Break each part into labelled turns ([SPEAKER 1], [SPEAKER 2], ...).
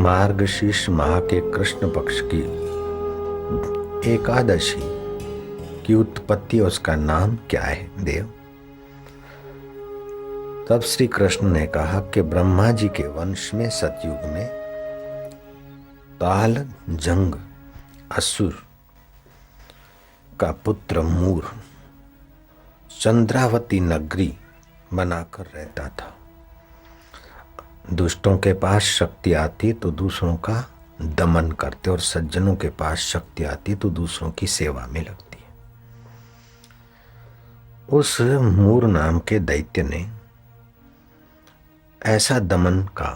[SPEAKER 1] मार्गशीर्ष माह के कृष्ण पक्ष की एकादशी की उत्पत्ति और उसका नाम क्या है देव? तब श्री कृष्ण ने कहा कि ब्रह्मा जी के वंश में सतयुग में ताल जंग असुर का पुत्र मूर चंद्रावती नगरी बनाकर रहता था। दुष्टों के पास शक्ति आती तो दूसरों का दमन करते और सज्जनों के पास शक्ति आती तो दूसरों की सेवा में लगती है। उस मूर नाम के दैत्य ने ऐसा दमन का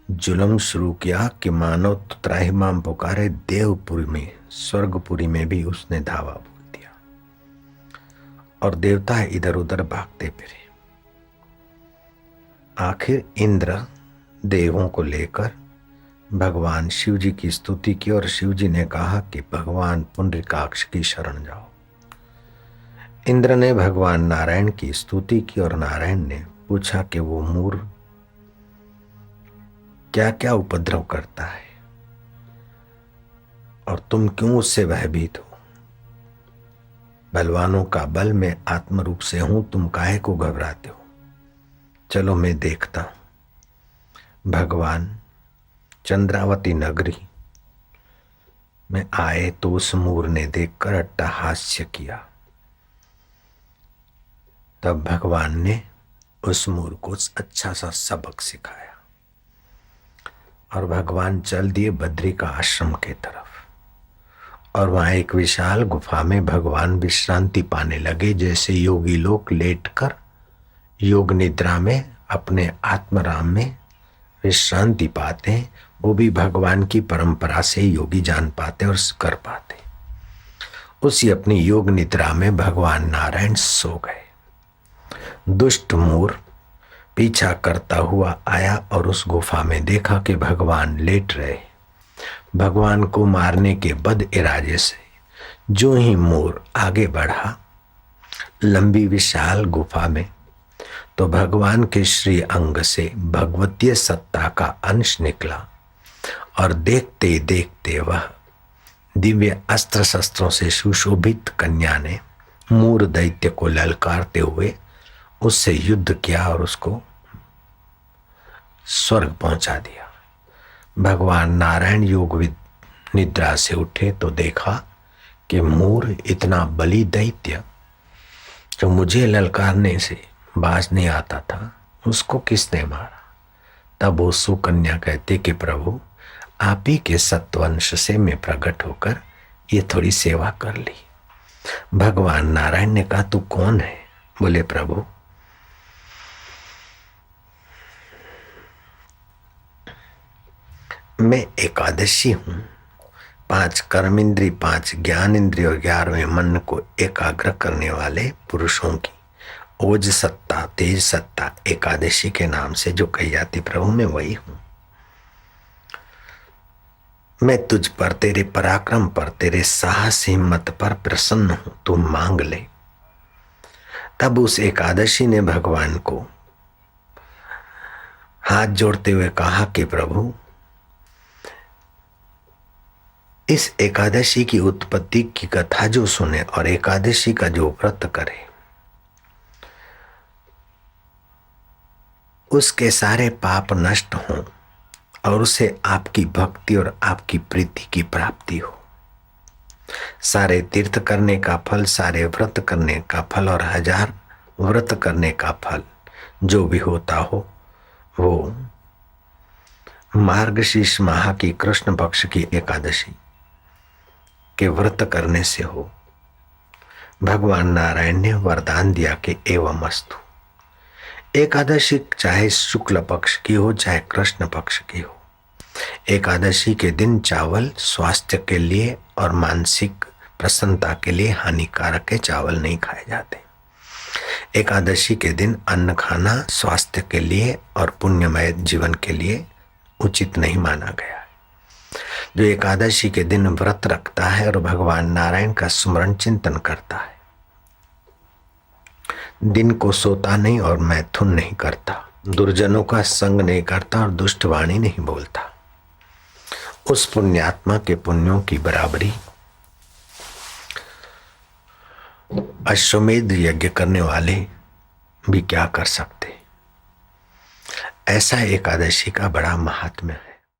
[SPEAKER 1] जुल्म शुरू किया कि मानव त्राहिमाम पुकारे। देवपुरी में स्वर्गपुरी में भी उसने धावा बोल दिया और देवता इधर उधर भागते फिरे। आखिर इंद्र देवों को लेकर भगवान शिव जी की स्तुति की और शिव जी ने कहा कि भगवान पुंडरीकाक्ष की शरण जाओ। इंद्र ने भगवान नारायण की स्तुति की और नारायण ने पूछा कि वो मूर क्या क्या उपद्रव करता है और तुम क्यों उससे भयभीत हो? बलवानों का बल मैं आत्म रूप से हूं, तुम काहे को घबराते हो? चलो मैं देखता हूं। भगवान चंद्रावती नगरी में आए तो उस मूर ने देखकर अट्टहास्य किया। तब भगवान ने उस मूर को अच्छा सा सबक सिखाया और भगवान चल दिए बद्री का आश्रम के तरफ। और वहां एक विशाल गुफा में भगवान विश्रांति पाने लगे, जैसे योगी लोग लेटकर योग निद्रा में अपने आत्मराम में विश्रांति पाते हैं, वो भी भगवान की परंपरा से योगी जान पाते और कर पाते। उसी अपनी योग निद्रा में भगवान नारायण सो गए। दुष्ट मूर पीछा करता हुआ आया और उस गुफा में देखा कि भगवान लेट रहे। भगवान को मारने के बद इरादे से जो ही मूर आगे बढ़ा लंबी विशाल गुफा में, तो भगवान के श्री अंग से भगवतीय सत्ता का अंश निकला और देखते देखते वह दिव्य अस्त्र शस्त्रों से सुशोभित कन्या ने मूर दैत्य को ललकारते हुए उससे युद्ध किया और उसको स्वर्ग पहुंचा दिया। भगवान नारायण योग निद्रा से उठे तो देखा कि मूर इतना बली दैत्य जो मुझे ललकारने से बाज नहीं आता था, उसको किसने मारा? तब वो सुकन्या कहते कि प्रभु आप ही के सत्वंश से मैं प्रकट होकर ये थोड़ी सेवा कर ली। भगवान नारायण ने कहा तू कौन है? बोले प्रभु मैं एकादशी हूं। 5 कर्म इंद्री, 5 ज्ञान इंद्रिय और 11वें मन को एकाग्र करने वाले पुरुषों की ओज सत्ता तेज सत्ता एकादशी के नाम से जो कही जाती, प्रभु मैं वही हूं। मैं तुझ पर, तेरे पराक्रम पर, तेरे साहस हिम्मत पर प्रसन्न हूं, तू मांग ले। तब उस एकादशी ने भगवान को हाथ जोड़ते हुए कहा कि प्रभु इस एकादशी की उत्पत्ति की कथा जो सुने और एकादशी का जो व्रत करे उसके सारे पाप नष्ट हों और उसे आपकी भक्ति और आपकी प्रीति की प्राप्ति हो। सारे तीर्थ करने का फल, सारे व्रत करने का फल और 1000 व्रत करने का फल जो भी होता हो वो मार्गशीर्ष माह की कृष्ण पक्ष की एकादशी के व्रत करने से हो। भगवान नारायण ने वरदान दिया कि एवं अस्तु। एकादशी चाहे शुक्ल पक्ष की हो चाहे कृष्ण पक्ष की हो, एकादशी के दिन चावल स्वास्थ्य के लिए और मानसिक प्रसन्नता के लिए हानिकारक है, चावल नहीं खाए जाते। एकादशी के दिन अन्न खाना स्वास्थ्य के लिए और पुण्यमय जीवन के लिए उचित नहीं माना गया है। जो एकादशी के दिन व्रत रखता है और भगवान नारायण का स्मरण चिंतन करता है, दिन को सोता नहीं और मैथुन नहीं करता, दुर्जनों का संग नहीं करता और दुष्ट वाणी नहीं बोलता, उस पुण्यात्मा के पुण्यों की बराबरी अश्वमेध यज्ञ करने वाले भी क्या कर सकते। ऐसा एकादशी का बड़ा महात्म्य है।